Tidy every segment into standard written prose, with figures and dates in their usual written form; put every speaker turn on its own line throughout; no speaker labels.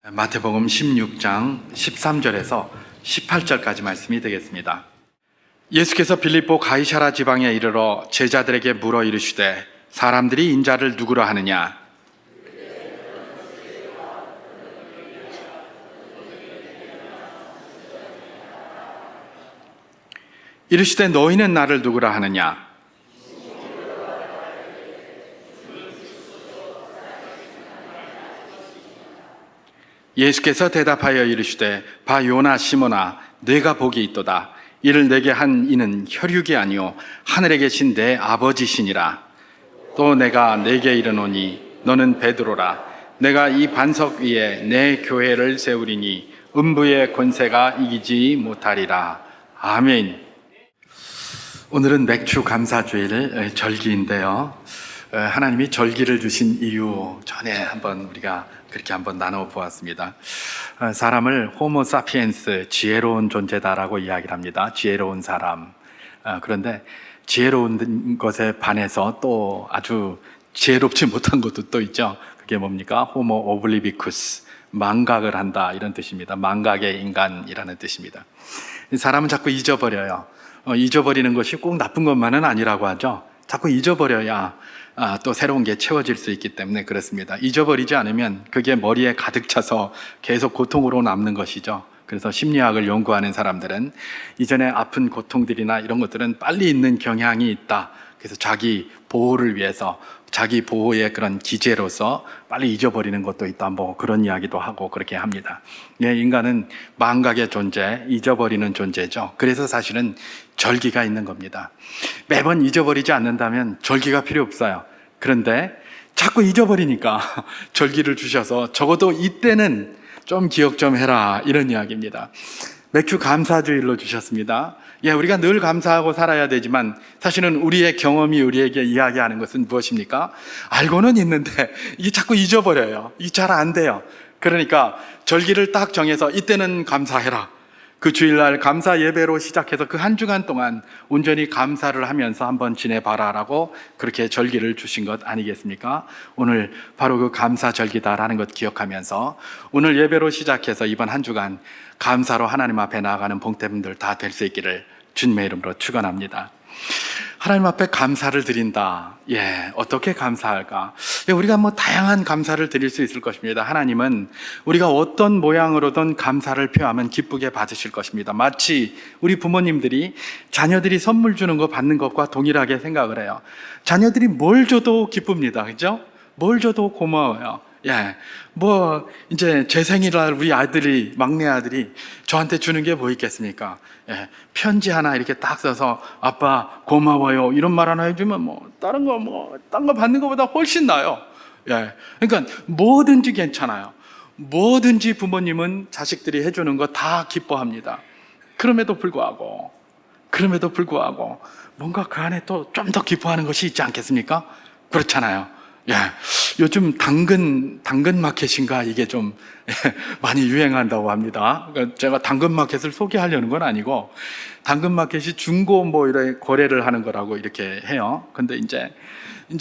마태복음 16장 13절에서 18절까지 말씀이 되겠습니다. 예수께서 빌립보 가이사라 지방에 이르러 제자들에게 물어 이르시되 사람들이 인자를 누구라 하느냐? 이르시되 너희는 나를 누구라 하느냐? 예수께서 대답하여 이르시되 바 요나 시몬아 네가 복이 있도다. 이를 내게 한 이는 혈육이 아니요 하늘에 계신 내 아버지시니라. 또 내가 네게 이르노니 너는 베드로라. 내가 이 반석 위에 내 교회를 세우리니 음부의 권세가 이기지 못하리라. 아멘. 오늘은 맥주 감사주일 절기인데요. 하나님이 절기를 주신 이유 전에 한번 우리가 그렇게 한번 나눠 보았습니다. 사람을 호모 사피엔스, 지혜로운 존재다라고 이야기를 합니다. 지혜로운 사람. 그런데 지혜로운 것에 반해서 또 아주 지혜롭지 못한 것도 또 있죠. 그게 뭡니까? 호모 오블리비쿠스, 망각을 한다 이런 뜻입니다. 망각의 인간이라는 뜻입니다. 사람은 자꾸 잊어버려요. 잊어버리는 것이 꼭 나쁜 것만은 아니라고 하죠. 자꾸 잊어버려야 또 새로운 게 채워질 수 있기 때문에 그렇습니다. 잊어버리지 않으면 그게 머리에 가득 차서 계속 고통으로 남는 것이죠. 그래서 심리학을 연구하는 사람들은 이전에 아픈 고통들이나 이런 것들은 빨리 잊는 경향이 있다. 그래서 자기 보호를 위해서 자기 보호의 그런 기제로서 빨리 잊어버리는 것도 있다. 뭐 그런 이야기도 하고 그렇게 합니다. 예, 인간은 망각의 존재, 잊어버리는 존재죠. 그래서 사실은 절기가 있는 겁니다. 매번 잊어버리지 않는다면 절기가 필요 없어요. 그런데 자꾸 잊어버리니까 절기를 주셔서 적어도 이때는 좀 기억 좀 해라 이런 이야기입니다. 맥주 감사주일로 주셨습니다. 예, 우리가 늘 감사하고 살아야 되지만 사실은 우리의 경험이 우리에게 이야기하는 것은 무엇입니까? 알고는 있는데 이게 자꾸 잊어버려요. 이게 잘 안 돼요. 그러니까 절기를 딱 정해서 이때는 감사해라. 그 주일날 감사 예배로 시작해서 그 한 주간 동안 온전히 감사를 하면서 한번 지내봐라라고 그렇게 절기를 주신 것 아니겠습니까? 오늘 바로 그 감사 절기다라는 것 기억하면서 오늘 예배로 시작해서 이번 한 주간 감사로 하나님 앞에 나아가는 봉태분들 다 될 수 있기를 주님의 이름으로 축원합니다. 하나님 앞에 감사를 드린다. 예, 어떻게 감사할까? 예, 우리가 다양한 감사를 드릴 수 있을 것입니다. 하나님은 우리가 어떤 모양으로든 감사를 표하면 기쁘게 받으실 것입니다. 마치 우리 부모님들이 자녀들이 선물 주는 거 받는 것과 동일하게 생각을 해요. 자녀들이 뭘 줘도 기쁩니다. 그죠? 뭘 줘도 고마워요. 예, 이제 제 생일날 우리 아들이, 막내 아들이 저한테 주는 게 뭐 있겠습니까? 예, 편지 하나 이렇게 딱 써서 아빠 고마워요 이런 말 하나 해주면 다른 거 받는 것보다 훨씬 나아요. 예, 그러니까 뭐든지 괜찮아요. 뭐든지 부모님은 자식들이 해주는 거 다 기뻐합니다. 그럼에도 불구하고 뭔가 그 안에 또 좀 더 기뻐하는 것이 있지 않겠습니까? 그렇잖아요. 예, 요즘 당근 마켓인가 이게 좀 많이 유행한다고 합니다. 그러니까 제가 당근 마켓을 소개하려는 건 아니고 당근 마켓이 중고 이런 거래를 하는 거라고 이렇게 해요. 근데 이제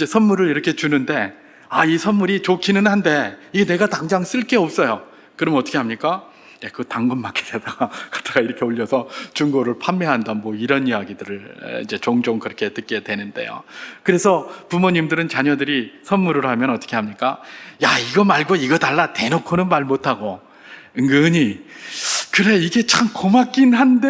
선물을 이렇게 주는데 이 선물이 좋기는 한데 이게 내가 당장 쓸 게 없어요. 그럼 어떻게 합니까? 예, 그 당근 마켓에다가 갖다가 이렇게 올려서 중고를 판매한다 이런 이야기들을 이제 종종 그렇게 듣게 되는데요. 그래서 부모님들은 자녀들이 선물을 하면 어떻게 합니까? 야, 이거 말고 이거 달라 대놓고는 말 못하고 은근히 그래 이게 참 고맙긴 한데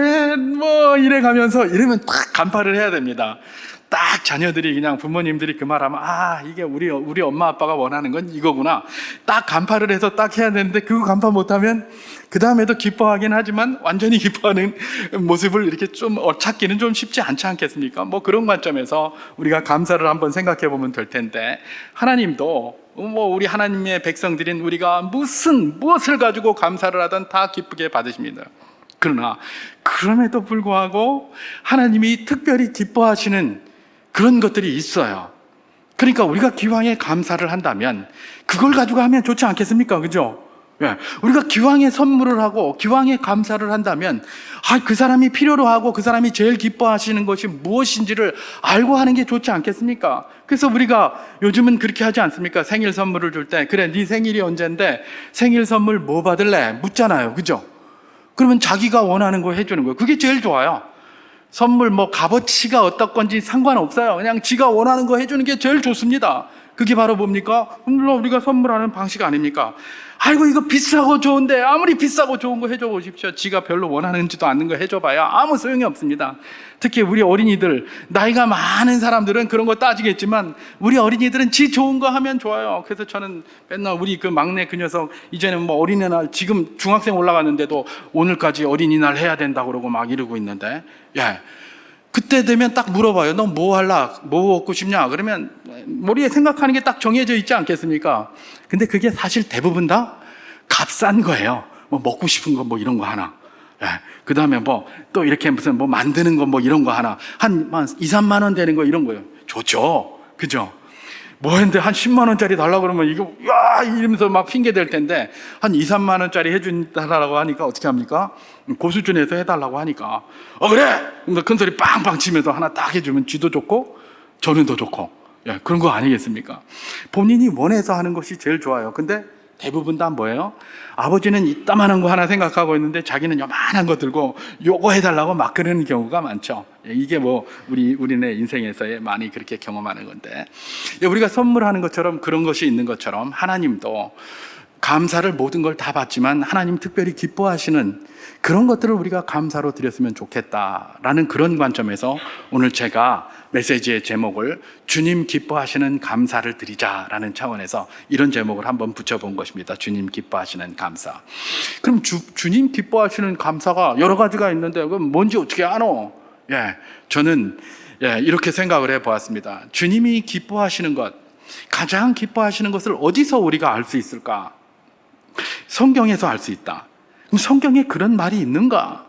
이러면 딱 간파를 해야 됩니다. 딱 자녀들이 그냥 부모님들이 그 말하면 이게 우리 엄마 아빠가 원하는 건 이거구나 딱 간파를 해서 딱 해야 되는데 그거 간파 못하면 그 다음에도 기뻐하긴 하지만 완전히 기뻐하는 모습을 이렇게 좀 찾기는 좀 쉽지 않지 않겠습니까? 그런 관점에서 우리가 감사를 한번 생각해 보면 될 텐데 하나님도 우리 하나님의 백성들인 우리가 무엇을 가지고 감사를 하든 다 기쁘게 받으십니다. 그러나 그럼에도 불구하고 하나님이 특별히 기뻐하시는 그런 것들이 있어요. 그러니까 우리가 기왕에 감사를 한다면 그걸 가지고 하면 좋지 않겠습니까? 그죠? 예, 우리가 기왕에 선물을 하고 기왕에 감사를 한다면 그 사람이 필요로 하고 그 사람이 제일 기뻐하시는 것이 무엇인지를 알고 하는 게 좋지 않겠습니까? 그래서 우리가 요즘은 그렇게 하지 않습니까? 생일 선물을 줄 때 그래 네 생일이 언젠데 생일 선물 뭐 받을래? 묻잖아요, 그죠? 그러면 자기가 원하는 거 해주는 거예요. 그게 제일 좋아요. 선물 뭐 값어치가 어떤 건지 상관없어요. 그냥 지가 원하는 거 해주는 게 제일 좋습니다. 그게 바로 뭡니까? 물론 우리가 선물하는 방식 아닙니까? 아이고 이거 비싸고 좋은데 아무리 비싸고 좋은 거 해줘 보십시오. 지가 별로 원하는지도 않는 거 해줘봐야 아무 소용이 없습니다. 특히 우리 어린이들, 나이가 많은 사람들은 그런 거 따지겠지만 우리 어린이들은 지 좋은 거 하면 좋아요. 그래서 저는 맨날 우리 그 막내 그 녀석 이제는 뭐 어린이날 지금 중학생 올라갔는데도 오늘까지 어린이날 해야 된다고 그러고 막 이러고 있는데, 예. 그때 되면 딱 물어봐요. 너 뭐 할라? 뭐 얻고 싶냐? 그러면 머리에 생각하는 게 딱 정해져 있지 않겠습니까? 근데 그게 사실 대부분 다 값싼 거예요. 뭐 먹고 싶은 거 뭐 이런 거 하나. 예. 그 다음에 뭐 또 이렇게 무슨 뭐 만드는 거 뭐 이런 거 하나. 한 2, 3만 원 되는 거 이런 거예요. 좋죠. 그죠? 뭐 했는데 한 10만 원짜리 달라고 그러면 이거 야 이러면서 막 핑계 댈 텐데 한 2, 3만 원짜리 해준다라고 하니까 어떻게 합니까? 고수준에서 해달라고 하니까 그래! 큰 소리 빵빵 치면서 하나 딱 해주면 쥐도 좋고 저는 더 좋고, 예, 그런 거 아니겠습니까? 본인이 원해서 하는 것이 제일 좋아요. 근데 대부분 다 뭐예요? 아버지는 이따만한 거 하나 생각하고 있는데 자기는 요만한 거 들고 요거 해달라고 막 그러는 경우가 많죠. 이게 뭐 우리네 인생에서의 많이 그렇게 경험하는 건데, 우리가 선물하는 것처럼 그런 것이 있는 것처럼 하나님도 감사를 모든 걸 다 받지만 하나님 특별히 기뻐하시는 그런 것들을 우리가 감사로 드렸으면 좋겠다라는 그런 관점에서 오늘 제가 메시지의 제목을 주님 기뻐하시는 감사를 드리자라는 차원에서 이런 제목을 한번 붙여본 것입니다. 주님 기뻐하시는 감사. 그럼 주님 기뻐하시는 감사가 여러 가지가 있는데 그럼 뭔지 어떻게 아노? 저는 이렇게 생각을 해보았습니다. 주님이 기뻐하시는 것, 가장 기뻐하시는 것을 어디서 우리가 알 수 있을까? 성경에서 알 수 있다. 그럼 성경에 그런 말이 있는가?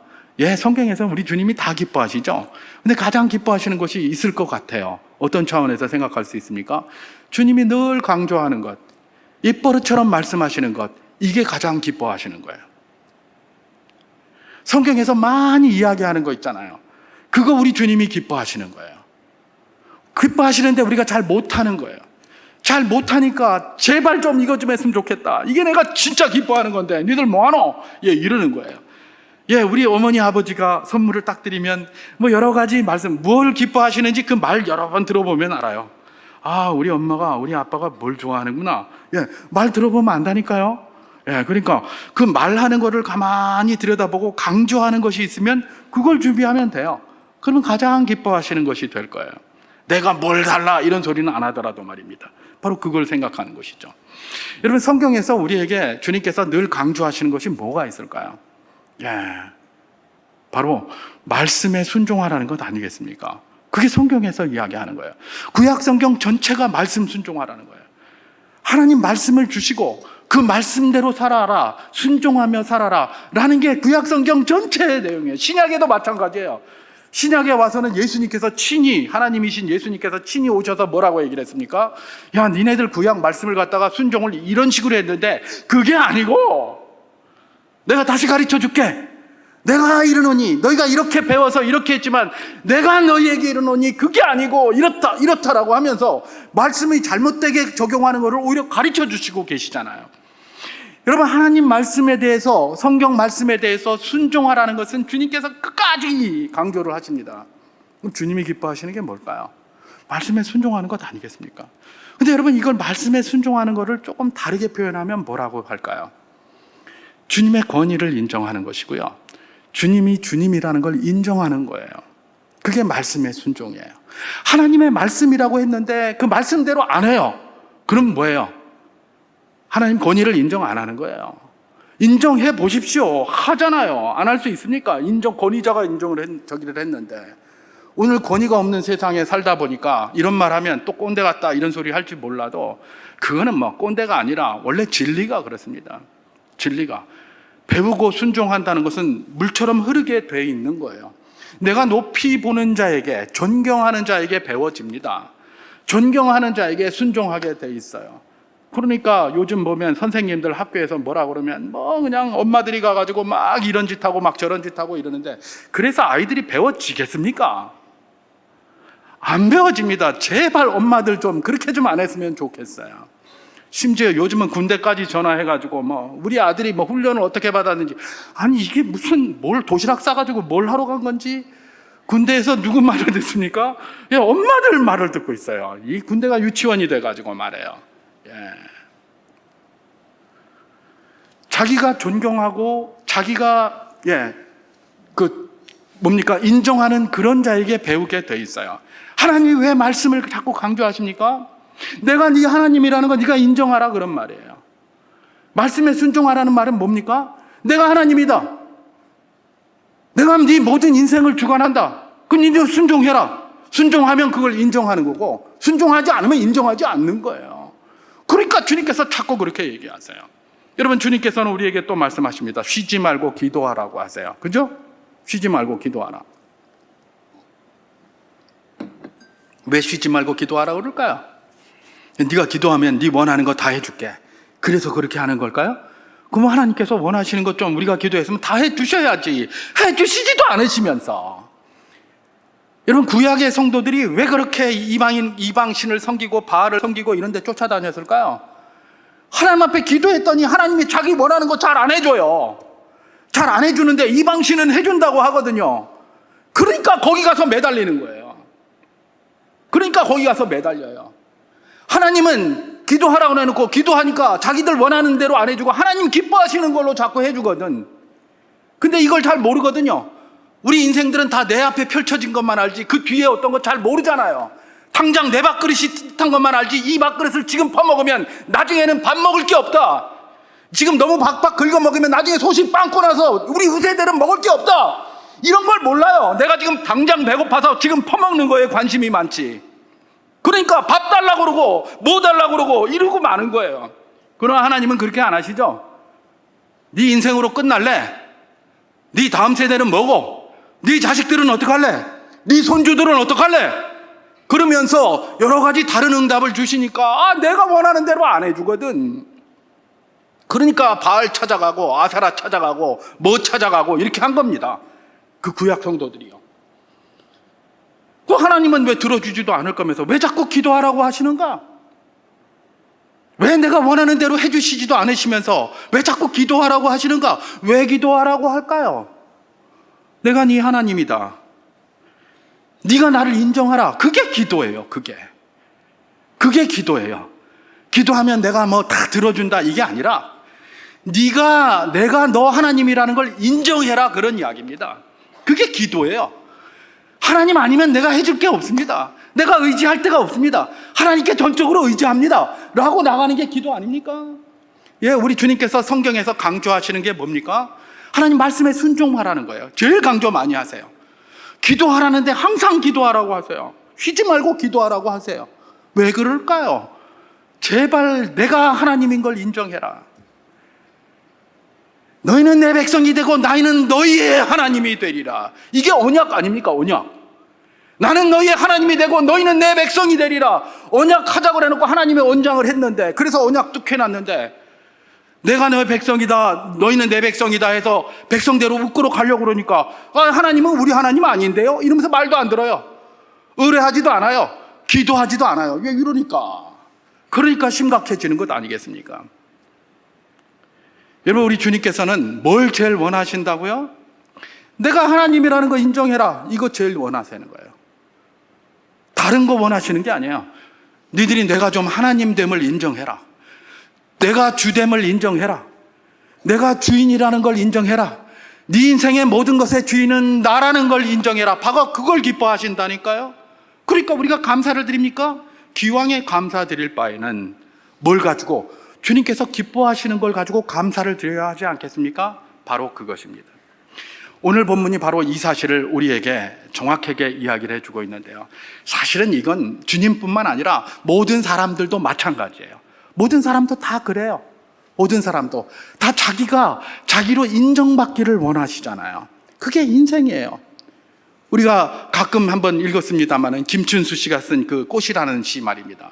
성경에서 우리 주님이 다 기뻐하시죠? 근데 가장 기뻐하시는 것이 있을 것 같아요. 어떤 차원에서 생각할 수 있습니까? 주님이 늘 강조하는 것, 입버릇처럼 말씀하시는 것, 이게 가장 기뻐하시는 거예요. 성경에서 많이 이야기하는 거 있잖아요. 그거 우리 주님이 기뻐하시는 거예요. 기뻐하시는데 우리가 잘 못하는 거예요. 잘 못하니까 제발 좀 이거 좀 했으면 좋겠다. 이게 내가 진짜 기뻐하는 건데 니들 뭐하노? 이러는 거예요. 우리 어머니 아버지가 선물을 딱 드리면 뭐 여러 가지 말씀, 뭘 기뻐하시는지 그 말 여러 번 들어보면 알아요. 우리 엄마가 우리 아빠가 뭘 좋아하는구나. 말 들어보면 안다니까요. 그러니까 그 말하는 거를 가만히 들여다보고 강조하는 것이 있으면 그걸 준비하면 돼요. 그러면 가장 기뻐하시는 것이 될 거예요. 내가 뭘 달라 이런 소리는 안 하더라도 말입니다. 바로 그걸 생각하는 것이죠. 여러분, 성경에서 우리에게 주님께서 늘 강조하시는 것이 뭐가 있을까요? 바로 말씀에 순종하라는 것 아니겠습니까? 그게 성경에서 이야기하는 거예요. 구약 성경 전체가 말씀 순종하라는 거예요. 하나님 말씀을 주시고 그 말씀대로 살아라, 순종하며 살아라 라는 게 구약 성경 전체의 내용이에요. 신약에도 마찬가지예요. 신약에 와서는 예수님께서 친히, 하나님이신 예수님께서 친히 오셔서 뭐라고 얘기를 했습니까? 니네들 구약 말씀을 갖다가 순종을 이런 식으로 했는데 그게 아니고 내가 다시 가르쳐 줄게. 내가 이르노니, 너희가 이렇게 배워서 이렇게 했지만 내가 너희에게 이르노니 그게 아니고 이렇다라고 하면서 말씀이 잘못되게 적용하는 것을 오히려 가르쳐 주시고 계시잖아요. 여러분, 하나님 말씀에 대해서, 성경 말씀에 대해서 순종하라는 것은 주님께서 끝까지 강조를 하십니다. 그럼 주님이 기뻐하시는 게 뭘까요? 말씀에 순종하는 것 아니겠습니까? 근데 여러분, 이걸 말씀에 순종하는 것을 조금 다르게 표현하면 뭐라고 할까요? 주님의 권위를 인정하는 것이고요. 주님이 주님이라는 걸 인정하는 거예요. 그게 말씀의 순종이에요. 하나님의 말씀이라고 했는데 그 말씀대로 안 해요. 그럼 뭐예요? 하나님 권위를 인정 안 하는 거예요. 인정해 보십시오. 하잖아요. 안 할 수 있습니까? 권위자가 저기를 했는데. 오늘 권위가 없는 세상에 살다 보니까 이런 말 하면 또 꼰대 같다 이런 소리 할지 몰라도 그거는 뭐 꼰대가 아니라 원래 진리가 그렇습니다. 진리가. 배우고 순종한다는 것은 물처럼 흐르게 돼 있는 거예요. 내가 높이 보는 자에게, 존경하는 자에게 배워집니다. 존경하는 자에게 순종하게 돼 있어요. 그러니까 요즘 보면 선생님들 학교에서 뭐라 그러면 뭐 그냥 엄마들이 가가지고 막 이런 짓 하고 막 저런 짓 하고 이러는데, 그래서 아이들이 배워지겠습니까? 안 배워집니다. 제발 엄마들 좀 그렇게 좀 안 했으면 좋겠어요. 심지어 요즘은 군대까지 전화해가지고 뭐 우리 아들이 뭐 훈련을 어떻게 받았는지, 아니 이게 무슨 뭘 도시락 싸가지고 뭘 하러 간 건지, 군대에서 누구 말을 듣습니까? 예, 엄마들 말을 듣고 있어요. 이 군대가 유치원이 돼가지고 말해요. 예. 자기가 존경하고 자기가 인정하는 그런 자에게 배우게 돼 있어요. 하나님이 왜 말씀을 자꾸 강조하십니까? 내가 네 하나님이라는 거 네가 인정하라, 그런 말이에요. 말씀에 순종하라는 말은 뭡니까? 내가 하나님이다, 내가 네 모든 인생을 주관한다, 그럼 이제 순종해라. 순종하면 그걸 인정하는 거고, 순종하지 않으면 인정하지 않는 거예요. 그러니까 주님께서 자꾸 그렇게 얘기하세요. 여러분, 주님께서는 우리에게 또 말씀하십니다. 쉬지 말고 기도하라고 하세요. 그죠? 쉬지 말고 기도하라. 왜 쉬지 말고 기도하라고 그럴까요? 네가 기도하면 네 원하는 거 다 해줄게, 그래서 그렇게 하는 걸까요? 그럼 하나님께서 원하시는 것 좀 우리가 기도했으면 다 해주셔야지, 해주시지도 않으시면서. 여러분, 구약의 성도들이 왜 그렇게 이방신을 섬기고 바알을 섬기고 이런 데 쫓아다녔을까요? 하나님 앞에 기도했더니 하나님이 자기 원하는 거 잘 안 해줘요. 잘 안 해주는데 이방신은 해준다고 하거든요. 그러니까 거기 가서 매달리는 거예요. 그러니까 거기 가서 매달려요. 하나님은 기도하라고 해놓고 기도하니까 자기들 원하는 대로 안 해주고 하나님 기뻐하시는 걸로 자꾸 해주거든. 근데 이걸 잘 모르거든요. 우리 인생들은 다 내 앞에 펼쳐진 것만 알지 그 뒤에 어떤 거 잘 모르잖아요. 당장 내 밥그릇이 뜻한 것만 알지, 이 밥그릇을 지금 퍼먹으면 나중에는 밥 먹을 게 없다, 지금 너무 박박 긁어 먹으면 나중에 소식 빵꾸 나서 우리 후세들은 먹을 게 없다, 이런 걸 몰라요. 내가 지금 당장 배고파서 지금 퍼먹는 거에 관심이 많지. 그러니까 밥 달라고 그러고 뭐 달라고 그러고 이러고 마는 거예요. 그러나 하나님은 그렇게 안 하시죠. 네 인생으로 끝날래? 네 다음 세대는 뭐고? 네 자식들은 어떡할래? 네 손주들은 어떡할래? 그러면서 여러 가지 다른 응답을 주시니까 내가 원하는 대로 안 해주거든. 그러니까 바알 찾아가고 아세라 찾아가고 뭐 찾아가고 이렇게 한 겁니다. 그 구약 성도들이요. 그 하나님은 왜 들어주지도 않을 거면서 왜 자꾸 기도하라고 하시는가? 왜 내가 원하는 대로 해주시지도 않으시면서 왜 자꾸 기도하라고 하시는가? 왜 기도하라고 할까요? 내가 네 하나님이다, 네가 나를 인정하라, 그게 기도예요. 그게 기도예요. 기도하면 내가 뭐 다 들어준다, 이게 아니라 내가 너 하나님이라는 걸 인정해라, 그런 이야기입니다. 그게 기도예요. 하나님 아니면 내가 해줄 게 없습니다, 내가 의지할 데가 없습니다, 하나님께 전적으로 의지합니다 라고 나가는 게 기도 아닙니까? 예, 우리 주님께서 성경에서 강조하시는 게 뭡니까? 하나님 말씀에 순종하라는 거예요. 제일 강조 많이 하세요. 기도하라는데 항상 기도하라고 하세요. 쉬지 말고 기도하라고 하세요. 왜 그럴까요? 제발 내가 하나님인 걸 인정해라. 너희는 내 백성이 되고 나는 너희의 하나님이 되리라. 이게 언약 아닙니까? 언약. 나는 너희의 하나님이 되고 너희는 내 백성이 되리라. 언약하자고 해놓고 하나님의 언장을 했는데, 그래서 언약도 해놨는데 내가 너의 백성이다, 너희는 내 백성이다 해서 백성대로 웃고로 가려고 그러니까 하나님은 우리 하나님 아닌데요? 이러면서 말도 안 들어요. 의뢰하지도 않아요. 기도하지도 않아요. 왜 그러니까 심각해지는 것 아니겠습니까? 여러분, 우리 주님께서는 뭘 제일 원하신다고요? 내가 하나님이라는 거 인정해라, 이거 제일 원하시는 거예요. 다른 거 원하시는 게 아니에요. 너희들이 내가 좀 하나님됨을 인정해라, 내가 주됨을 인정해라, 내가 주인이라는 걸 인정해라, 네 인생의 모든 것의 주인은 나라는 걸 인정해라. 바로 그걸 기뻐하신다니까요. 그러니까 우리가 감사를 드립니까? 기왕에 감사드릴 바에는 뭘 가지고, 주님께서 기뻐하시는 걸 가지고 감사를 드려야 하지 않겠습니까? 바로 그것입니다. 오늘 본문이 바로 이 사실을 우리에게 정확하게 이야기를 해주고 있는데요. 사실은 이건 주님뿐만 아니라 모든 사람들도 마찬가지예요. 모든 사람도 다 그래요. 모든 사람도 다 자기로 인정받기를 원하시잖아요. 그게 인생이에요. 우리가 가끔 한번 읽었습니다마는 김춘수 씨가 쓴 그 꽃이라는 시 말입니다.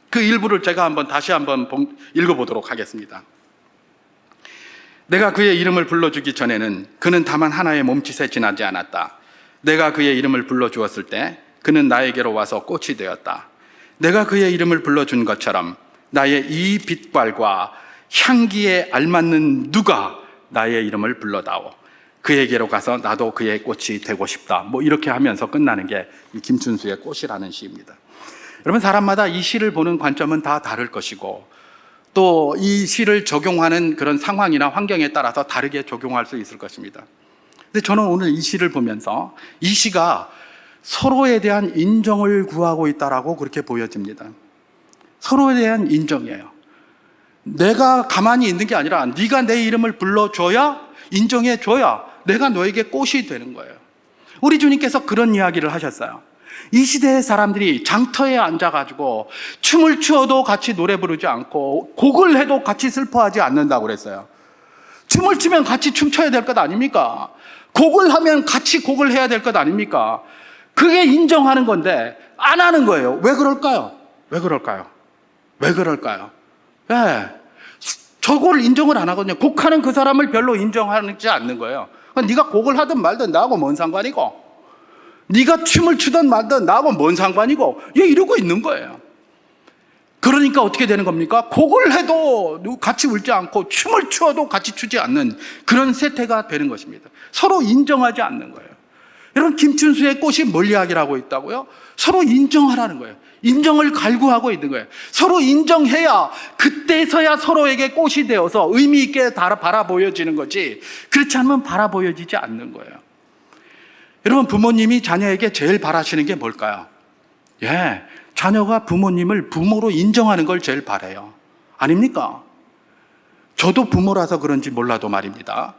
그 일부를 제가 다시 한번 읽어보도록 하겠습니다. 내가 그의 이름을 불러주기 전에는 그는 다만 하나의 몸짓에 지나지 않았다. 내가 그의 이름을 불러주었을 때 그는 나에게로 와서 꽃이 되었다. 내가 그의 이름을 불러준 것처럼 나의 이 빛깔과 향기에 알맞는 누가 나의 이름을 불러다오. 그에게로 가서 나도 그의 꽃이 되고 싶다. 이렇게 하면서 끝나는 게 김춘수의 꽃이라는 시입니다. 여러분, 사람마다 이 시를 보는 관점은 다 다를 것이고 또 이 시를 적용하는 그런 상황이나 환경에 따라서 다르게 적용할 수 있을 것입니다. 근데 저는 오늘 이 시를 보면서 이 시가 서로에 대한 인정을 구하고 있다라고 그렇게 보여집니다. 서로에 대한 인정이에요. 내가 가만히 있는 게 아니라 네가 내 이름을 불러줘야, 인정해줘야 내가 너에게 꽃이 되는 거예요. 우리 주님께서 그런 이야기를 하셨어요. 이 시대의 사람들이 장터에 앉아가지고 춤을 추어도 같이 노래 부르지 않고 곡을 해도 같이 슬퍼하지 않는다고 그랬어요. 춤을 추면 같이 춤춰야 될 것 아닙니까? 곡을 하면 같이 곡을 해야 될 것 아닙니까? 그게 인정하는 건데 안 하는 거예요. 왜 그럴까요? 왜 그럴까요? 왜 그럴까요? 예. 저걸 인정을 안 하거든요. 곡하는 그 사람을 별로 인정하지 않는 거예요. 네가 곡을 하든 말든 나하고 뭔 상관이고, 네가 춤을 추든 말든 나하고 뭔 상관이고, 이러고 있는 거예요. 그러니까 어떻게 되는 겁니까? 곡을 해도 같이 울지 않고 춤을 추어도 같이 추지 않는 그런 세태가 되는 것입니다. 서로 인정하지 않는 거예요. 여러분, 김춘수의 꽃이 뭘 이야기를 하고 있다고요? 서로 인정하라는 거예요. 인정을 갈구하고 있는 거예요. 서로 인정해야, 그때서야 서로에게 꽃이 되어서 의미 있게 바라보여지는 거지, 그렇지 않으면 바라보여지지 않는 거예요. 여러분, 부모님이 자녀에게 제일 바라시는 게 뭘까요? 자녀가 부모님을 부모로 인정하는 걸 제일 바라요. 아닙니까? 저도 부모라서 그런지 몰라도 말입니다.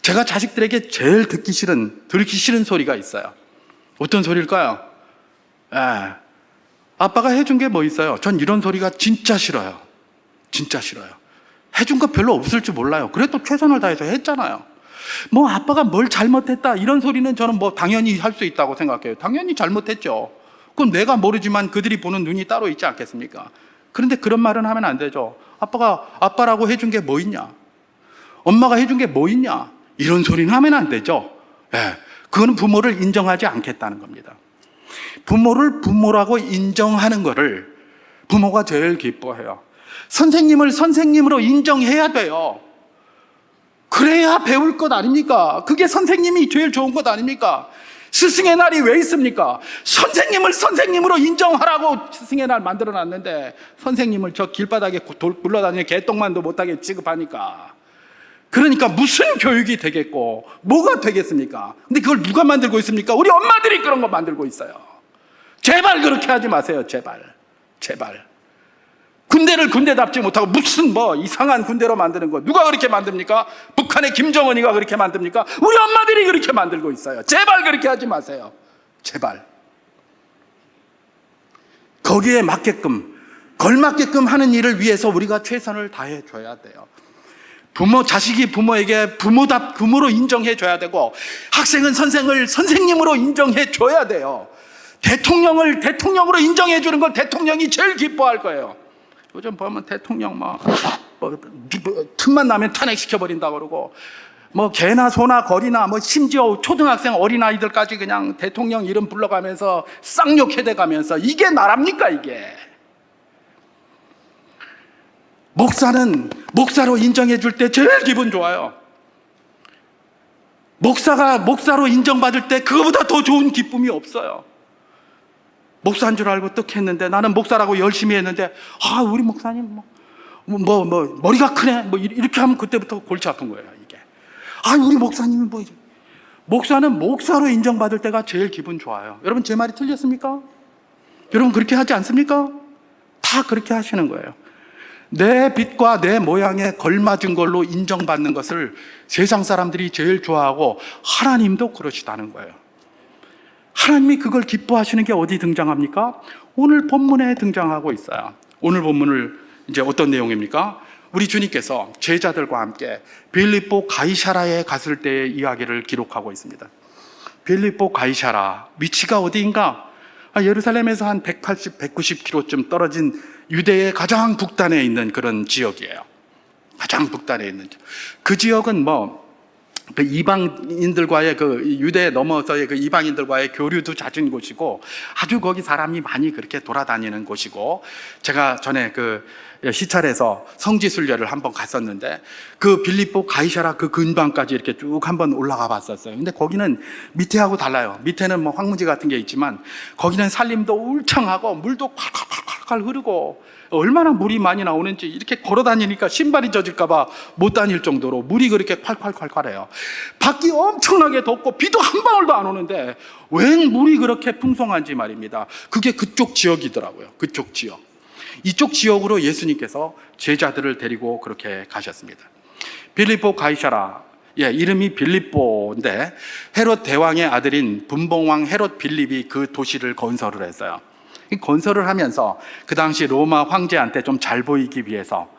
제가 자식들에게 제일 듣기 싫은 소리가 있어요. 어떤 소리일까요? 아빠가 해준 게 뭐 있어요? 전 이런 소리가 진짜 싫어요. 진짜 싫어요. 해준 거 별로 없을 줄 몰라요. 그래도 최선을 다해서 했잖아요. 아빠가 뭘 잘못했다, 이런 소리는 저는 당연히 할 수 있다고 생각해요. 당연히 잘못했죠. 그건 내가 모르지만 그들이 보는 눈이 따로 있지 않겠습니까? 그런데 그런 말은 하면 안 되죠. 아빠가 아빠라고 해준 게 뭐 있냐? 엄마가 해준 게 뭐 있냐? 이런 소리는 하면 안 되죠. 그거는 부모를 인정하지 않겠다는 겁니다. 부모를 부모라고 인정하는 거를 부모가 제일 기뻐해요. 선생님을 선생님으로 인정해야 돼요. 그래야 배울 것 아닙니까? 그게 선생님이 제일 좋은 것 아닙니까? 스승의 날이 왜 있습니까? 선생님을 선생님으로 인정하라고 스승의 날 만들어놨는데 선생님을 저 길바닥에 굴러다니는 개똥만도 못하게 취급하니까, 그러니까 무슨 교육이 되겠고 뭐가 되겠습니까? 근데 그걸 누가 만들고 있습니까? 우리 엄마들이 그런 거 만들고 있어요. 제발 그렇게 하지 마세요. 제발. 군대를 군대답지 못하고 무슨 이상한 군대로 만드는 거 누가 그렇게 만듭니까? 북한의 김정은이가 그렇게 만듭니까? 우리 엄마들이 그렇게 만들고 있어요. 제발 그렇게 하지 마세요. 제발. 거기에 맞게끔, 걸맞게끔 하는 일을 위해서 우리가 최선을 다해줘야 돼요. 자식이 부모에게 부모로 인정해줘야 되고, 학생은 선생을 선생님으로 인정해줘야 돼요. 대통령을 대통령으로 인정해주는 걸 대통령이 제일 기뻐할 거예요. 요즘 보면 대통령 틈만 나면 탄핵시켜버린다고 그러고, 개나 소나 거리나 심지어 초등학생 어린아이들까지 그냥 대통령 이름 불러가면서 쌍욕해대가면서, 이게 나랍니까 이게? 목사는 목사로 인정해줄 때 제일 기분 좋아요. 목사가 목사로 인정받을 때 그거보다 더 좋은 기쁨이 없어요. 목사인 줄 알고 떡 했는데, 나는 목사라고 열심히 했는데, 우리 목사님 머리가 크네, 이렇게 하면 그때부터 골치 아픈 거예요 이게. 우리 목사님은 목사는 목사로 인정받을 때가 제일 기분 좋아요. 여러분, 제 말이 틀렸습니까? 여러분 그렇게 하지 않습니까? 다 그렇게 하시는 거예요. 내 빛과 내 모양에 걸맞은 걸로 인정받는 것을 세상 사람들이 제일 좋아하고 하나님도 그러시다는 거예요. 하나님이 그걸 기뻐하시는 게 어디 등장합니까? 오늘 본문에 등장하고 있어요. 오늘 본문을 이제 어떤 내용입니까? 우리 주님께서 제자들과 함께 빌립보 가이사라에 갔을 때의 이야기를 기록하고 있습니다. 빌립보 가이사라, 위치가 어디인가? 예루살렘에서 한 180, 190km쯤 떨어진 유대의 가장 북단에 있는 그런 지역이에요. 가장 북단에 있는 지역. 그 지역은 그 이방인들과의 그 유대에 넘어서의 그 이방인들과의 교류도 잦은 곳이고 아주 거기 사람이 많이 그렇게 돌아다니는 곳이고, 제가 전에 그 시찰에서 성지순례를 한번 갔었는데 그 빌립보 가이사라 그 근방까지 이렇게 쭉 한번 올라가 봤었어요. 근데 거기는 밑에하고 달라요. 밑에는 뭐 황무지 같은 게 있지만 거기는 산림도 울창하고 물도 콸콸콸콸 흐르고, 얼마나 물이 많이 나오는지 이렇게 걸어 다니니까 신발이 젖을까봐 못 다닐 정도로 물이 그렇게 콸콸콸콸해요. 밖이 엄청나게 덥고 비도 한 방울도 안 오는데 웬 물이 그렇게 풍성한지 말입니다. 그게 그쪽 지역이더라고요. 그쪽 지역. 이쪽 지역으로 예수님께서 제자들을 데리고 그렇게 가셨습니다. 빌립보 가이사라, 이름이 빌립보인데 헤롯 대왕의 아들인 분봉왕 헤롯 빌립이 그 도시를 건설을 했어요. 건설을 하면서 그 당시 로마 황제한테 좀 잘 보이기 위해서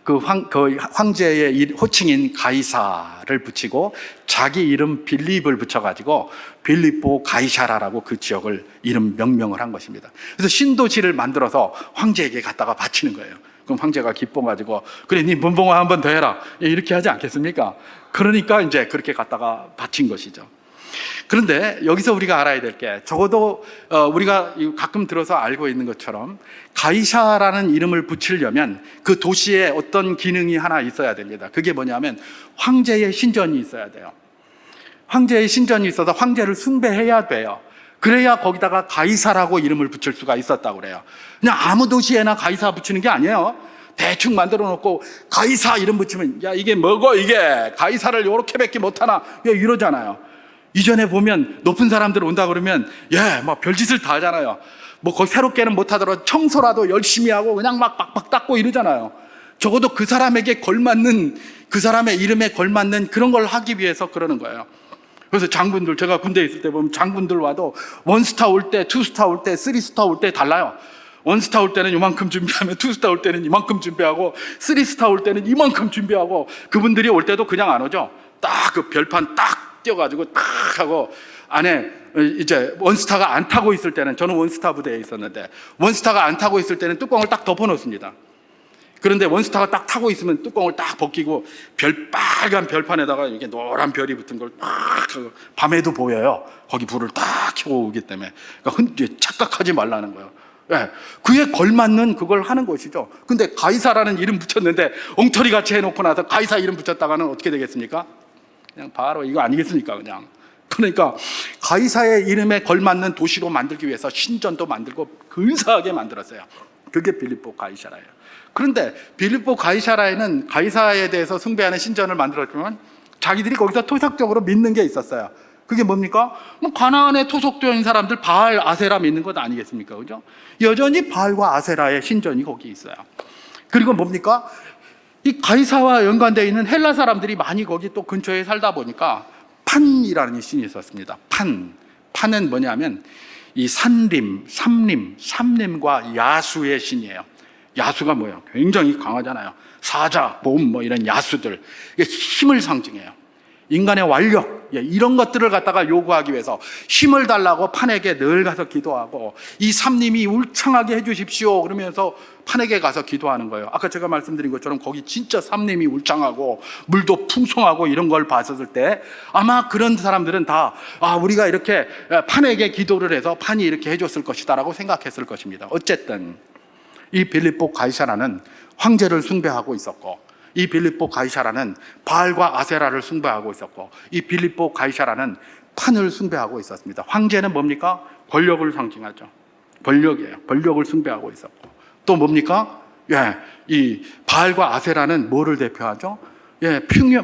그 황제의 호칭인 가이사를 붙이고 자기 이름 빌립을 붙여가지고 빌립보 가이사라라고 그 지역을 이름 명명을 한 것입니다. 그래서 신도시를 만들어서 황제에게 갖다가 바치는 거예요. 그럼 황제가 기뻐가지고 그래, 네 분봉화 한 번 더 해라, 이렇게 하지 않겠습니까? 그러니까 이제 그렇게 갖다가 바친 것이죠. 그런데 여기서 우리가 알아야 될 게, 적어도 우리가 가끔 들어서 알고 있는 것처럼 가이사라는 이름을 붙이려면 그 도시에 어떤 기능이 하나 있어야 됩니다. 그게 뭐냐면 황제의 신전이 있어야 돼요. 황제의 신전이 있어서 황제를 숭배해야 돼요. 그래야 거기다가 가이사라고 이름을 붙일 수가 있었다고 그래요. 그냥 아무 도시에나 가이사 붙이는 게 아니에요. 대충 만들어 놓고 가이사 이름 붙이면 야 이게 뭐고, 이게 가이사를 요렇게밖에 못하나, 이러잖아요. 이전에 보면 높은 사람들 온다 그러면 막 별짓을 다 하잖아요. 뭐 거기 새롭게는 못하더라도 청소라도 열심히 하고 그냥 막 빡빡 닦고 이러잖아요. 적어도 그 사람에게 걸맞는, 그 사람의 이름에 걸맞는 그런 걸 하기 위해서 그러는 거예요. 그래서 장군들, 제가 군대에 있을 때 보면 장군들 와도 원스타 올 때, 투스타 올 때, 쓰리스타 올 때 달라요. 원스타 올 때는 이만큼 준비하면 투스타 올 때는 이만큼 준비하고 쓰리스타 올 때는 이만큼 준비하고, 그분들이 올 때도 그냥 안 오죠. 딱 그 별판 딱 띄워가지고 딱 하고, 안에 이제 원스타가 안 타고 있을 때는, 저는 원스타 부대에 있었는데 원스타가 안 타고 있을 때는 뚜껑을 딱 덮어 놓습니다. 그런데 원스타가 딱 타고 있으면 뚜껑을 딱 벗기고 빨간 별판에다가 이게 노란 별이 붙은 걸 딱 밤에도 보여요. 거기 불을 딱 켜고 오기 때문에. 그러니까 착각하지 말라는 거예요. 그에 걸맞는 그걸 하는 것이죠. 근데 가이사라는 이름 붙였는데 엉터리 같이 해놓고 나서 가이사 이름 붙였다가는 어떻게 되겠습니까? 그냥 바로 이거 아니겠습니까? 그냥. 그러니까 가이사의 이름에 걸맞는 도시로 만들기 위해서 신전도 만들고 근사하게 만들었어요. 그게 빌립보 가이사라예요. 그런데 빌립보 가이사라에는 가이사에 대해서 숭배하는 신전을 만들었지만 자기들이 거기서 토속적으로 믿는 게 있었어요. 그게 뭡니까? 가나안에 토속되어 있는 사람들 바알, 아세라 믿는 것 아니겠습니까? 그죠? 여전히 바알과 아세라의 신전이 거기 있어요. 그리고 뭡니까? 이 가이사와 연관되어 있는 헬라 사람들이 많이 거기 또 근처에 살다 보니까 판이라는 신이 있었습니다. 판은 뭐냐면 이 산림, 삼림과 야수의 신이에요. 야수가 뭐예요? 굉장히 강하잖아요. 사자, 봄 이런 야수들. 이게 힘을 상징해요. 인간의 완력, 이런 것들을 갖다가 요구하기 위해서 힘을 달라고 판에게 늘 가서 기도하고, 이 삼림이 울창하게 해주십시오 그러면서 판에게 가서 기도하는 거예요. 아까 제가 말씀드린 것처럼 거기 진짜 삼림이 울창하고 물도 풍성하고 이런 걸 봤었을 때 아마 그런 사람들은 다 우리가 이렇게 판에게 기도를 해서 판이 이렇게 해줬을 것이다 라고 생각했을 것입니다. 어쨌든 이 빌립보 가이사라는 황제를 숭배하고 있었고, 이 빌립보 가이사라는 바알과 아세라를 숭배하고 있었고, 이 빌립보 가이사라는 판을 숭배하고 있었습니다. 황제는 뭡니까? 권력을 상징하죠. 권력이에요. 권력을 숭배하고 있었고, 또 뭡니까? 이 바알과 아세라는 뭐를 대표하죠?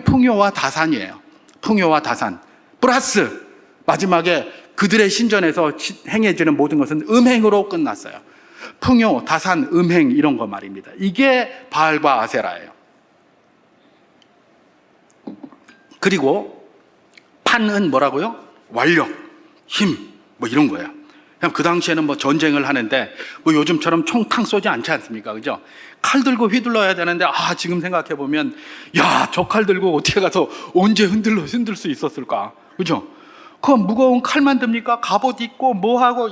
풍요와 다산이에요. 풍요와 다산. 플러스 마지막에 그들의 신전에서 행해지는 모든 것은 음행으로 끝났어요. 풍요, 다산, 음행 이런 거 말입니다. 이게 바알과 아세라예요. 그리고 판은 뭐라고요? 완력, 힘, 이런 거예요. 그냥 그 당시에는 전쟁을 하는데 요즘처럼 총탕 쏘지 않지 않습니까? 그죠? 칼 들고 휘둘러야 되는데 지금 생각해 보면 저 칼 들고 어떻게 가서 언제 흔들 수 있었을까? 그죠? 그 무거운 칼만 듭니까? 갑옷 입고 하고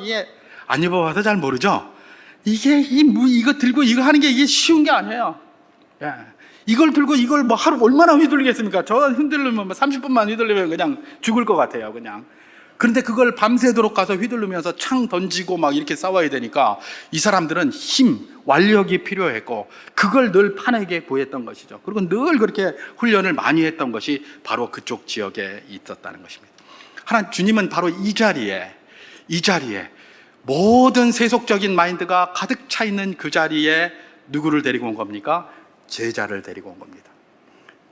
안 입어봐서 잘 모르죠? 이게 이거 들고 이거 하는 게 이게 쉬운 게 아니에요. 예. 이걸 들고 이걸 뭐 하루 얼마나 휘둘리겠습니까? 저 흔들리면 30분만 휘둘리면 그냥 죽을 것 같아요, 그냥. 그런데 그걸 밤새도록 가서 휘둘르면서 창 던지고 막 이렇게 싸워야 되니까 이 사람들은 힘, 완력이 필요했고 그걸 늘 판에게 구했던 것이죠. 그리고 늘 그렇게 훈련을 많이 했던 것이 바로 그쪽 지역에 있었다는 것입니다. 하나님 주님은 바로 이 자리에 모든 세속적인 마인드가 가득 차 있는 그 자리에 누구를 데리고 온 겁니까? 제자를 데리고 온 겁니다.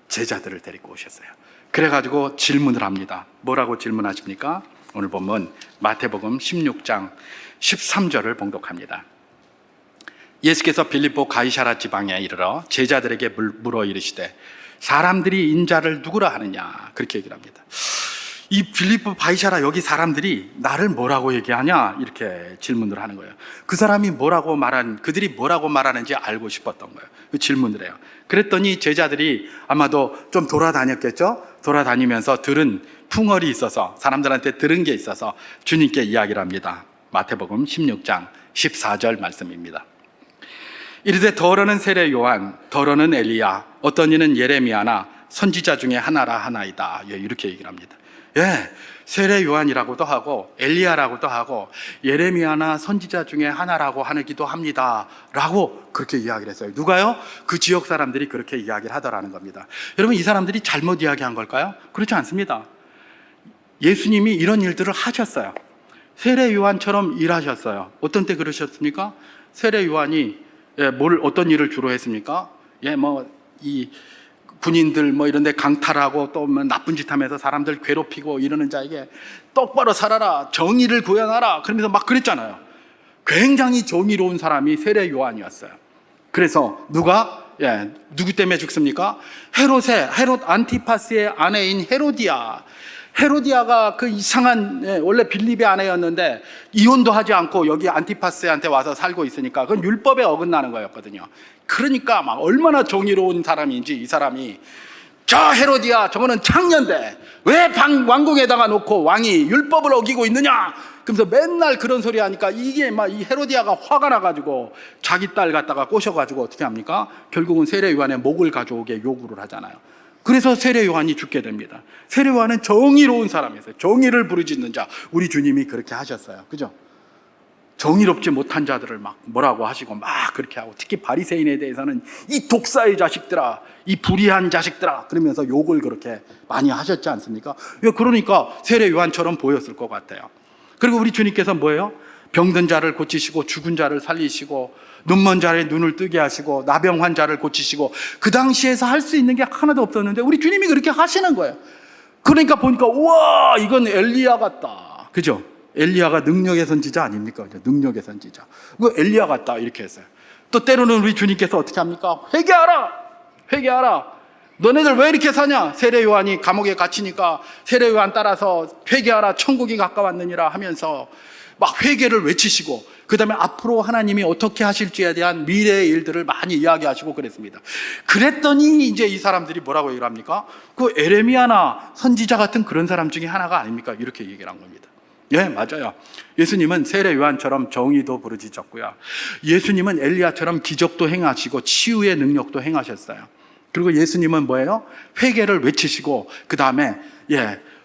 제자들을 데리고 오셨어요. 그래가지고 질문을 합니다. 뭐라고 질문하십니까? 오늘 보면 마태복음 16장 13절을 봉독합니다. 예수께서 빌립보 가이사라 지방에 이르러 제자들에게 물어 이르시되 사람들이 인자를 누구라 하느냐, 그렇게 얘기를 합니다. 이 빌립보 가이사라 여기 사람들이 나를 뭐라고 얘기하냐, 이렇게 질문을 하는 거예요. 그들이 뭐라고 말하는지 알고 싶었던 거예요. 그 질문을 해요. 그랬더니 제자들이 아마도 좀 돌아다녔겠죠? 돌아다니면서 들은 풍월이 있어서, 사람들한테 들은 게 있어서 주님께 이야기를 합니다. 마태복음 16장 14절 말씀입니다. 이르되 더러는 세례 요한, 더러는 엘리야, 어떤 이는 예레미야나 선지자 중에 하나라 하나이다. 이렇게 얘기를 합니다. 예, 세례 요한이라고도 하고 엘리야라고도 하고 예레미야나 선지자 중에 하나라고 하기도 합니다 라고 그렇게 이야기를 했어요. 누가요? 그 지역 사람들이 그렇게 이야기를 하더라는 겁니다. 여러분, 이 사람들이 잘못 이야기한 걸까요? 그렇지 않습니다. 예수님이 이런 일들을 하셨어요. 세례 요한처럼 일하셨어요. 어떤 때 그러셨습니까? 세례 요한이 어떤 일을 주로 했습니까? 군인들 이런 데 강탈하고 또 나쁜 짓 하면서 사람들 괴롭히고 이러는 자에게 똑바로 살아라, 정의를 구현하라, 그러면서 막 그랬잖아요. 굉장히 정의로운 사람이 세례 요한이었어요. 그래서 누구 때문에 죽습니까? 헤롯 안티파스의 아내인 헤로디아가 그 이상한, 원래 빌립의 아내였는데 이혼도 하지 않고 여기 안티파스한테 와서 살고 있으니까 그건 율법에 어긋나는 거였거든요. 그러니까 막 얼마나 정의로운 사람인지 이 사람이, 저 헤로디아 저거는 창녀인데 왜 왕궁에다가 놓고 왕이 율법을 어기고 있느냐, 그러면서 맨날 그런 소리 하니까 이게 이 헤로디아가 화가 나가지고 자기 딸 갖다가 꼬셔가지고 어떻게 합니까? 결국은 세례 요한의 목을 가져오게 요구를 하잖아요. 그래서 세례 요한이 죽게 됩니다. 세례 요한은 정의로운 사람이었어요. 정의를 부르짖는 자. 우리 주님이 그렇게 하셨어요. 그죠? 정의롭지 못한 자들을 막 뭐라고 하시고 막 그렇게 하고, 특히 바리새인에 대해서는 이 독사의 자식들아, 이 불의한 자식들아, 그러면서 욕을 그렇게 많이 하셨지 않습니까? 그러니까 세례 요한처럼 보였을 것 같아요. 그리고 우리 주님께서 뭐예요? 병든 자를 고치시고 죽은 자를 살리시고 눈먼 자의 눈을 뜨게 하시고 나병 환자를 고치시고, 그 당시에서 할 수 있는 게 하나도 없었는데 우리 주님이 그렇게 하시는 거예요. 그러니까 보니까 우와, 이건 엘리야 같다. 그죠? 엘리야가 능력의 선지자 아닙니까? 능력의 선지자. 그 엘리야 같다, 이렇게 했어요. 또 때로는 우리 주님께서 어떻게 합니까? 회개하라. 너네들 왜 이렇게 사냐? 세례 요한이 감옥에 갇히니까 세례 요한 따라서 회개하라, 천국이 가까웠느니라 하면서 막 회개를 외치시고, 그 다음에 앞으로 하나님이 어떻게 하실지에 대한 미래의 일들을 많이 이야기하시고 그랬습니다. 그랬더니 이제 이 사람들이 뭐라고 얘기를 합니까? 그 에레미야나 선지자 같은 그런 사람 중에 하나가 아닙니까? 이렇게 얘기를 한 겁니다. 예, 맞아요. 예수님은 세례 요한처럼 정의도 부르짖었고요. 예수님은 엘리야처럼 기적도 행하시고 치유의 능력도 행하셨어요. 그리고 예수님은 뭐예요? 회개를 외치시고, 그 다음에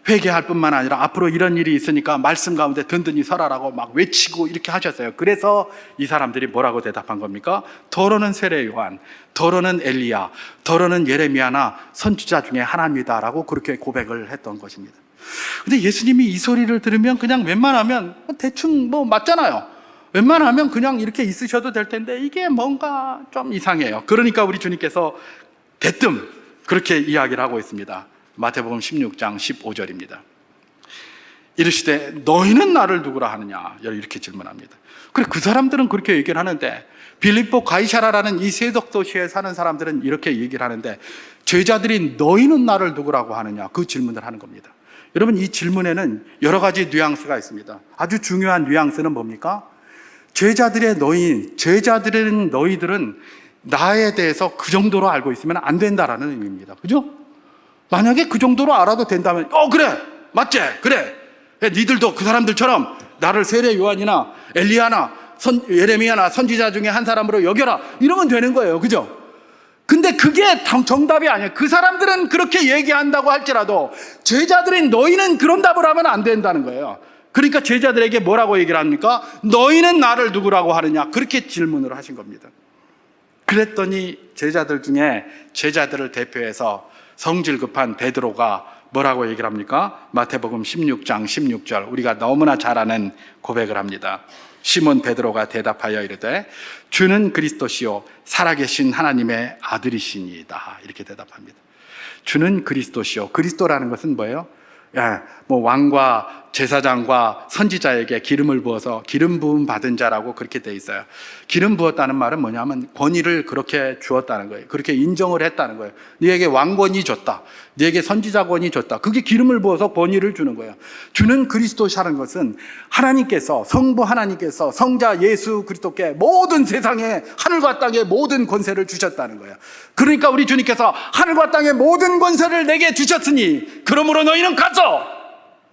회개할 뿐만 아니라 앞으로 이런 일이 있으니까 말씀 가운데 든든히 설하라고 막 외치고 이렇게 하셨어요. 그래서 이 사람들이 뭐라고 대답한 겁니까? 더러는 세례 요한, 더러는 엘리야, 더러는 예레미야나 선지자 중에 하나입니다라고 그렇게 고백을 했던 것입니다. 근데 예수님이 이 소리를 들으면 그냥 웬만하면 대충 맞잖아요. 웬만하면 그냥 이렇게 있으셔도 될 텐데 이게 뭔가 좀 이상해요. 그러니까 우리 주님께서 대뜸 그렇게 이야기를 하고 있습니다. 마태복음 16장 15절입니다. 이르시되 너희는 나를 누구라 하느냐, 이렇게 질문합니다. 그래, 그 사람들은 그렇게 얘기를 하는데, 빌립보 가이사라라는 이 세속 도시에 사는 사람들은 이렇게 얘기를 하는데, 제자들이 너희는 나를 누구라고 하느냐, 그 질문을 하는 겁니다. 여러분, 이 질문에는 여러 가지 뉘앙스가 있습니다. 아주 중요한 뉘앙스는 뭡니까? 제자들은 너희들은 나에 대해서 그 정도로 알고 있으면 안 된다라는 의미입니다. 그죠? 만약에 그 정도로 알아도 된다면 그래, 맞지? 그래, 니들도 그 사람들처럼 나를 세례 요한이나 엘리야나 예레미야나 선지자 중에 한 사람으로 여겨라, 이러면 되는 거예요. 그죠? 근데 그게 정답이 아니에요. 그 사람들은 그렇게 얘기한다고 할지라도 제자들인 너희는 그런 답을 하면 안 된다는 거예요. 그러니까 제자들에게 뭐라고 얘기를 합니까? 너희는 나를 누구라고 하느냐, 그렇게 질문을 하신 겁니다. 그랬더니 제자들 중에 제자들을 대표해서 성질 급한 베드로가 뭐라고 얘기를 합니까? 마태복음 16장 16절, 우리가 너무나 잘 아는 고백을 합니다. 시몬 베드로가 대답하여 이르되 주는 그리스도시요 살아계신 하나님의 아들이시니이다, 이렇게 대답합니다. 주는 그리스도시요. 그리스도라는 것은 뭐예요? 왕과 제사장과 선지자에게 기름을 부어서 기름 부음 받은 자라고 그렇게 돼 있어요. 기름 부었다는 말은 뭐냐면 권위를 그렇게 주었다는 거예요. 그렇게 인정을 했다는 거예요. 네게 왕권이 줬다, 네게 선지자권이 줬다, 그게 기름을 부어서 권위를 주는 거예요. 주는 그리스도시라는 것은 하나님께서, 성부 하나님께서 성자 예수 그리스도께 모든 세상에 하늘과 땅의 모든 권세를 주셨다는 거예요. 그러니까 우리 주님께서 하늘과 땅의 모든 권세를 내게 주셨으니 그러므로 너희는 가서,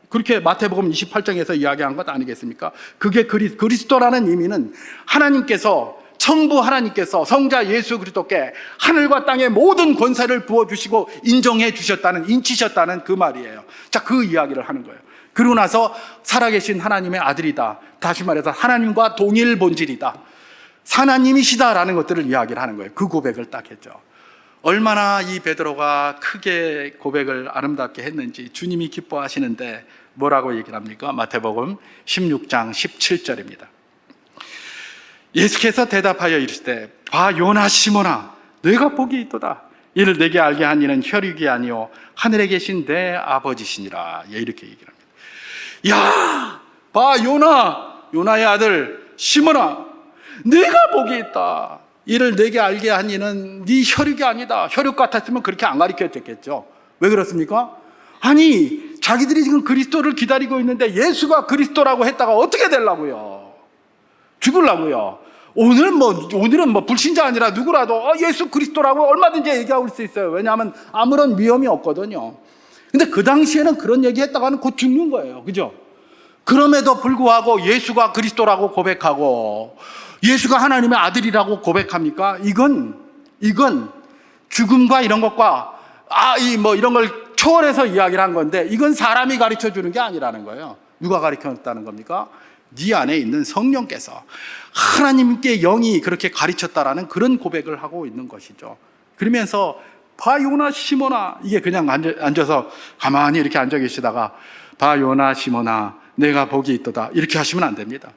그렇게 마태복음 28장에서 이야기한 것 아니겠습니까? 그게 그리스도라는 의미는 하나님께서, 성부 하나님께서 성자 예수 그리스도께 하늘과 땅의 모든 권세를 부어주시고 인정해 주셨다는, 인치셨다는 그 말이에요. 자, 그 이야기를 하는 거예요. 그러고 나서 살아계신 하나님의 아들이다, 다시 말해서 하나님과 동일 본질이다, 하나님이시다라는 것들을 이야기를 하는 거예요. 그 고백을 딱 했죠. 얼마나 이 베드로가 크게 고백을 아름답게 했는지 주님이 기뻐하시는데 뭐라고 얘기를 합니까? 마태복음 16장 17절입니다. 예수께서 대답하여 이르시되 봐 요나 시몬아 너희가 복이 있도다. 이를 내게 알게 한 이는 혈육이 아니요 하늘에 계신 내 아버지시니라. 이렇게 얘기를 합니다. 야, 봐 요나의 아들 시몬아, 내가 복이 있다. 이를 내게 알게 한 이는 네 혈육이 아니다. 혈육 같았으면 그렇게 안 가르쳐줬겠죠. 왜 그렇습니까? 아니, 자기들이 지금 그리스도를 기다리고 있는데 예수가 그리스도라고 했다가 어떻게 되려고요? 죽으려고요. 오늘은 뭐 불신자 아니라 누구라도 예수 그리스도라고 얼마든지 얘기할 수 있어요. 왜냐하면 아무런 위험이 없거든요. 근데 그 당시에는 그런 얘기 했다가는 곧 죽는 거예요. 그죠? 그럼에도 불구하고 예수가 그리스도라고 고백하고 예수가 하나님의 아들이라고 고백합니까? 이건 죽음과 이런 것과 이런 걸 초월해서 이야기를 한 건데, 이건 사람이 가르쳐 주는 게 아니라는 거예요. 누가 가르쳐 줬다는 겁니까? 네 안에 있는 성령께서, 하나님께 영이 그렇게 가르쳤다라는 그런 고백을 하고 있는 것이죠. 그러면서 봐 요나 시몬아, 이게 그냥 앉아서 가만히 이렇게 앉아 계시다가 봐 요나 시몬아 내가 복이 있도다 이렇게 하시면 안 됩니다.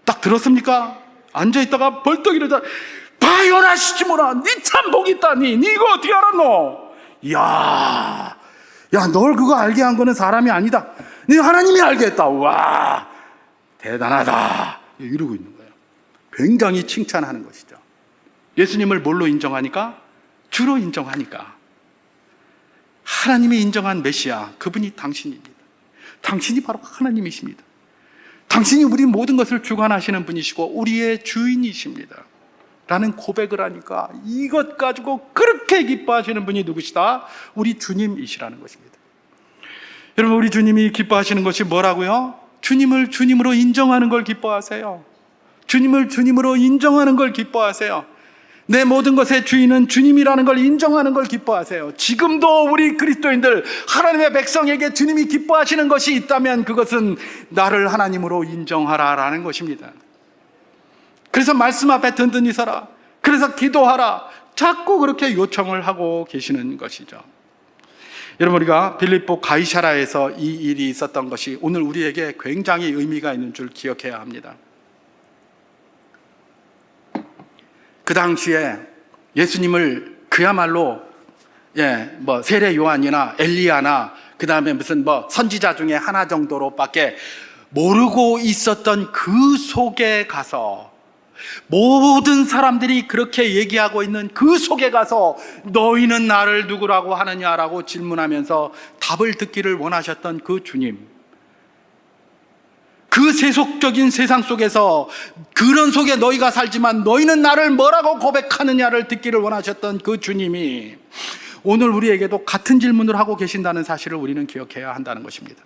딱 들었습니까? 앉아있다가 벌떡 일어나 봐 요나 시몬아 니 참 복이 있다니, 니 이거 어떻게 알았노? 야, 널 그거 알게 한 거는 사람이 아니다, 니 하나님이 알게 했다. 와, 대단하다, 이러고 있는 거예요. 굉장히 칭찬하는 것이죠. 예수님을 뭘로 인정하니까? 주로 인정하니까. 하나님이 인정한 메시아, 그분이 당신입니다. 당신이 바로 하나님이십니다. 당신이 우리 모든 것을 주관하시는 분이시고 우리의 주인이십니다 라는 고백을 하니까 이것 가지고 그렇게 기뻐하시는 분이 누구시다? 우리 주님이시라는 것입니다. 여러분, 우리 주님이 기뻐하시는 것이 뭐라고요? 주님을 주님으로 인정하는 걸 기뻐하세요. 주님을 주님으로 인정하는 걸 기뻐하세요. 내 모든 것의 주인은 주님이라는 걸 인정하는 걸 기뻐하세요. 지금도 우리 그리스도인들, 하나님의 백성에게 주님이 기뻐하시는 것이 있다면 그것은 나를 하나님으로 인정하라라는 것입니다. 그래서 말씀 앞에 든든히 서라, 그래서 기도하라, 자꾸 그렇게 요청을 하고 계시는 것이죠. 여러분, 우리가 빌립보 가이사라에서 이 일이 있었던 것이 오늘 우리에게 굉장히 의미가 있는 줄 기억해야 합니다. 그 당시에 예수님을 그야말로 세례 요한이나 엘리야나 그 다음에 무슨 선지자 중에 하나 정도로밖에 모르고 있었던 그 속에 가서, 모든 사람들이 그렇게 얘기하고 있는 그 속에 가서 너희는 나를 누구라고 하느냐라고 질문하면서 답을 듣기를 원하셨던 그 주님, 그 세속적인 세상 속에서 그런 속에 너희가 살지만 너희는 나를 뭐라고 고백하느냐를 듣기를 원하셨던 그 주님이 오늘 우리에게도 같은 질문을 하고 계신다는 사실을 우리는 기억해야 한다는 것입니다.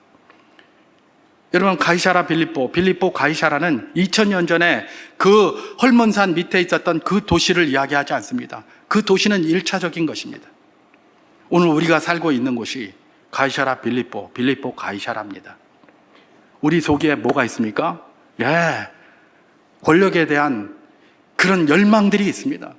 여러분, 가이사라 빌립보 가이사라는 2000년 전에 그 헐몬산 밑에 있었던 그 도시를 이야기하지 않습니다. 그 도시는 1차적인 것입니다. 오늘 우리가 살고 있는 곳이 가이사라 빌립보 가이사라입니다. 우리 속에 뭐가 있습니까? 권력에 대한 그런 열망들이 있습니다.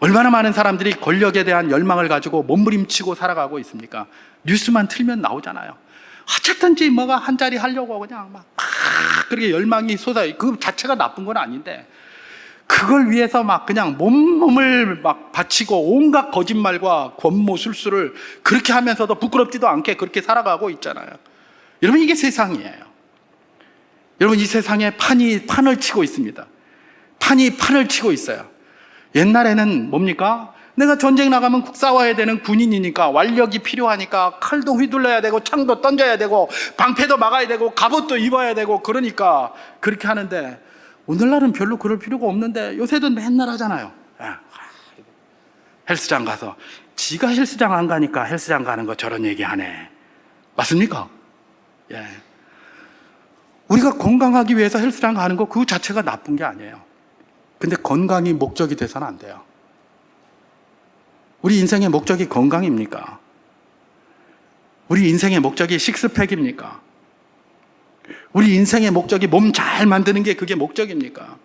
얼마나 많은 사람들이 권력에 대한 열망을 가지고 몸부림치고 살아가고 있습니까? 뉴스만 틀면 나오잖아요. 어쨌든지 뭐가 한 자리 하려고 그냥 막 그렇게 열망이 그 자체가 나쁜 건 아닌데, 그걸 위해서 막 그냥 몸을 막 바치고 온갖 거짓말과 권모술수를 그렇게 하면서도 부끄럽지도 않게 그렇게 살아가고 있잖아요. 여러분, 이게 세상이에요. 여러분, 이 세상에 판을 치고 있습니다. 판을 치고 있어요. 옛날에는 뭡니까? 내가 전쟁 나가면 싸워야 되는 군인이니까 완력이 필요하니까 칼도 휘둘러야 되고 창도 던져야 되고 방패도 막아야 되고 갑옷도 입어야 되고, 그러니까 그렇게 하는데, 오늘날은 별로 그럴 필요가 없는데 요새도 맨날 하잖아요. 헬스장 가서 지가 헬스장 안 가니까 헬스장 가는 거 저런 얘기하네. 맞습니까? 우리가 건강하기 위해서 헬스장 가는 거 그 자체가 나쁜 게 아니에요. 근데 건강이 목적이 돼서는 안 돼요. 우리 인생의 목적이 건강입니까? 우리 인생의 목적이 식스팩입니까? 우리 인생의 목적이 몸 잘 만드는 게 그게 목적입니까?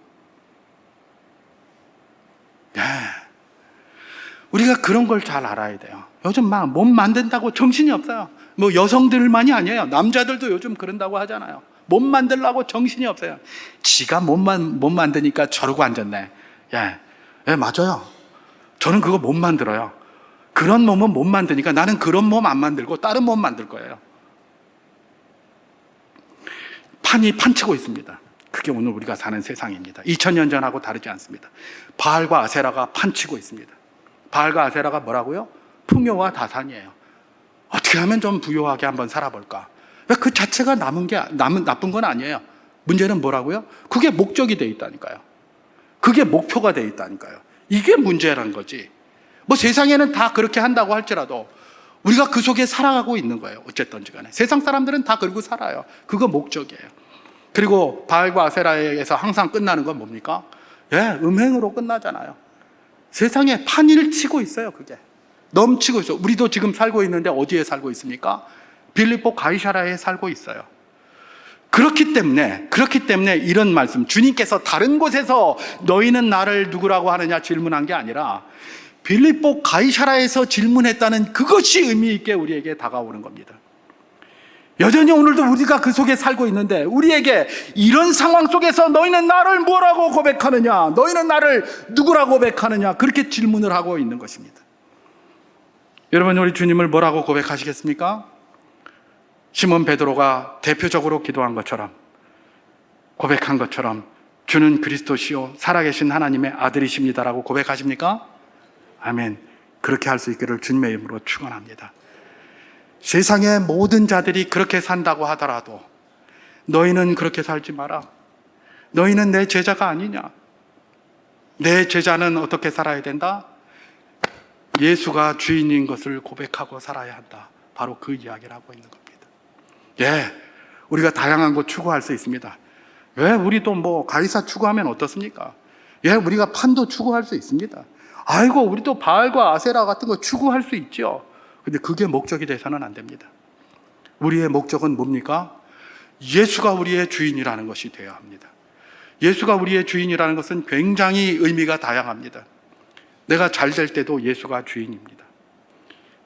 우리가 그런 걸 잘 알아야 돼요. 요즘 막 몸 만든다고 정신이 없어요. 뭐 여성들만이 아니에요. 남자들도 요즘 그런다고 하잖아요. 몸 만들려고 정신이 없어요. 지가 못 만드니까 저러고 앉았네. 맞아요. 저는 그거 못 만들어요. 그런 몸은 못 만드니까 나는 그런 몸 안 만들고 다른 몸 만들 거예요. 판치고 있습니다. 그게 오늘 우리가 사는 세상입니다. 2000년 전하고 다르지 않습니다. 바알과 아세라가 판치고 있습니다. 바알과 아세라가 뭐라고요? 풍요와 다산이에요. 어떻게 하면 좀 부유하게 한번 살아볼까? 그 자체가 나쁜 건 아니에요. 문제는 뭐라고요? 그게 목적이 돼 있다니까요. 그게 목표가 돼 있다니까요. 이게 문제라는 거지. 뭐 세상에는 다 그렇게 한다고 할지라도 우리가 그 속에 살아가고 있는 거예요. 어쨌든지 간에 세상 사람들은 다 그러고 살아요. 그거 목적이에요. 그리고 바알과 아세라에서 항상 끝나는 건 뭡니까? 음행으로 끝나잖아요. 세상에 판을 치고 있어요. 그게 넘치고 있어요. 우리도 지금 살고 있는데 어디에 살고 있습니까? 빌립보 가이사라에 살고 있어요. 그렇기 때문에 이런 말씀, 주님께서 다른 곳에서 너희는 나를 누구라고 하느냐 질문한 게 아니라 빌립보 가이사라에서 질문했다는 그것이 의미 있게 우리에게 다가오는 겁니다. 여전히 오늘도 우리가 그 속에 살고 있는데 우리에게 이런 상황 속에서 너희는 나를 뭐라고 고백하느냐, 너희는 나를 누구라고 고백하느냐, 그렇게 질문을 하고 있는 것입니다. 여러분, 우리 주님을 뭐라고 고백하시겠습니까? 시몬 베드로가 대표적으로 기도한 것처럼, 고백한 것처럼 주는 그리스도시요 살아계신 하나님의 아들이십니다라고 고백하십니까? 아멘. 그렇게 할 수 있기를 주님의 이름으로 축원합니다. 세상의 모든 자들이 그렇게 산다고 하더라도 너희는 그렇게 살지 마라. 너희는 내 제자가 아니냐. 내 제자는 어떻게 살아야 된다? 예수가 주인인 것을 고백하고 살아야 한다. 바로 그 이야기를 하고 있는 겁니다. 우리가 다양한 것 추구할 수 있습니다. 우리도 뭐 가이사 추구하면 어떻습니까? 우리가 판도 추구할 수 있습니다. 아이고, 우리도 바알과 아세라 같은 거 추구할 수 있죠. 근데 그게 목적이 돼서는 안 됩니다. 우리의 목적은 뭡니까? 예수가 우리의 주인이라는 것이 되어야 합니다. 예수가 우리의 주인이라는 것은 굉장히 의미가 다양합니다. 내가 잘 될 때도 예수가 주인입니다.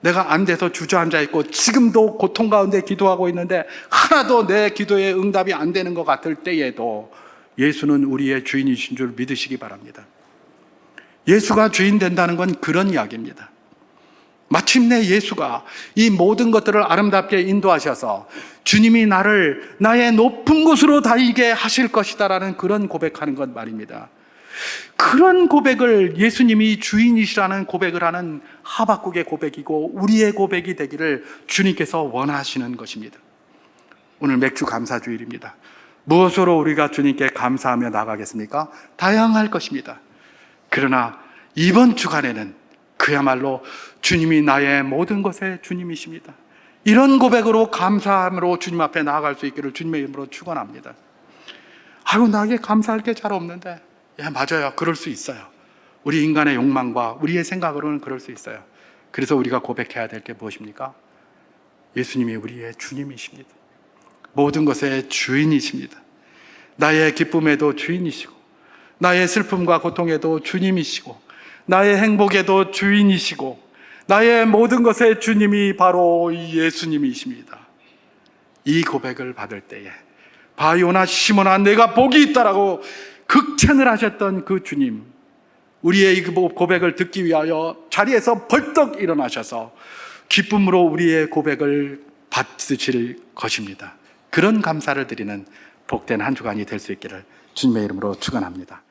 내가 안 돼서 주저앉아 있고 지금도 고통 가운데 기도하고 있는데 하나도 내 기도에 응답이 안 되는 것 같을 때에도 예수는 우리의 주인이신 줄 믿으시기 바랍니다. 예수가 주인 된다는 건 그런 이야기입니다. 마침내 예수가 이 모든 것들을 아름답게 인도하셔서 주님이 나를 나의 높은 곳으로 달리게 하실 것이다라는 그런 고백하는 것 말입니다. 그런 고백을, 예수님이 주인이시라는 고백을 하는 하박국의 고백이고 우리의 고백이 되기를 주님께서 원하시는 것입니다. 오늘 맥주 감사주일입니다. 무엇으로 우리가 주님께 감사하며 나가겠습니까? 다양할 것입니다. 그러나 이번 주간에는 그야말로 주님이 나의 모든 것의 주님이십니다. 이런 고백으로 감사함으로 주님 앞에 나아갈 수 있기를 주님의 이름으로 축원합니다. 아유, 나에게 감사할 게 잘 없는데. 예, 맞아요. 그럴 수 있어요. 우리 인간의 욕망과 우리의 생각으로는 그럴 수 있어요. 그래서 우리가 고백해야 될 게 무엇입니까? 예수님이 우리의 주님이십니다. 모든 것의 주인이십니다. 나의 기쁨에도 주인이시고, 나의 슬픔과 고통에도 주님이시고, 나의 행복에도 주인이시고, 나의 모든 것의 주님이 바로 예수님이십니다. 이 고백을 받을 때에 바요나 시몬아 내가 복이 있다라고 극찬을 하셨던 그 주님, 우리의 이 고백을 듣기 위하여 자리에서 벌떡 일어나셔서 기쁨으로 우리의 고백을 받으실 것입니다. 그런 감사를 드리는 복된 한 주간이 될 수 있기를 주님의 이름으로 축원합니다.